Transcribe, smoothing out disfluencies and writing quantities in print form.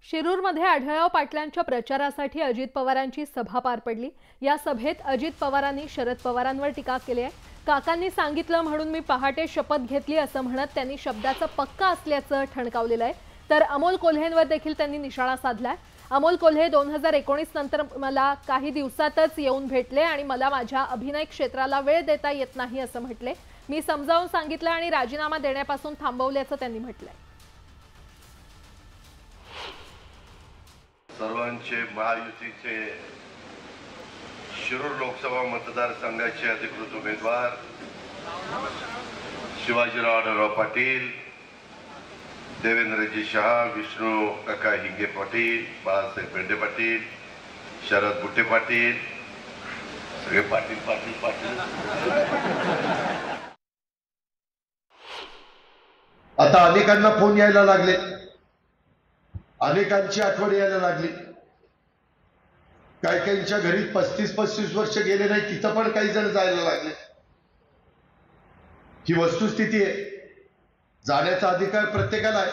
शिरूरमध्ये आढळराव पाटलांच्या प्रचारासाठी अजित पवारांची सभा पार पडली। या सभेत अजित पवारांनी शरद पवारांवर टीका केली आहे। काकांनी सांगितलं म्हणून मी पहाटे शपथ घेतली असं म्हणत त्यांनी शब्दाचा पक्का असल्याचं ठणकावलेलं आहे। तर अमोल कोल्हेंवर देखील त्यांनी निशाणा साधलाय। अमोल कोल्हे 2019 नंतर मला काही दिवसातच येऊन भेटले आणि मला माझ्या अभिनय क्षेत्राला वेळ देता येत नाही असं म्हटले। मी समजावून सांगितलं आणि राजीनामा देण्यापासून थांबवल्याचं त्यांनी म्हटलंय। सर्वांचे महायुतीचे शिरूर लोकसभा मतदारसंघाचे अधिकृत उमेदवार शिवाजीराव आढळराव पाटील, देवेंद्रजी शहा, विष्णू काका हिंगे पाटील, बाळासाहेब बेंडे पाटील, शरद बुट्टे पाटील, सगळे पाटील पाटील पाटील। आता अनेकांना फोन यायला लागले, अनेकांची आठवण यायला लागली। काही काहींच्या घरी 35-35 वर्ष गेले नाही, तिथं पण काही जण जायला लागले। ही वस्तुस्थिती आहे। जाण्याचा अधिकार प्रत्येकाला आहे।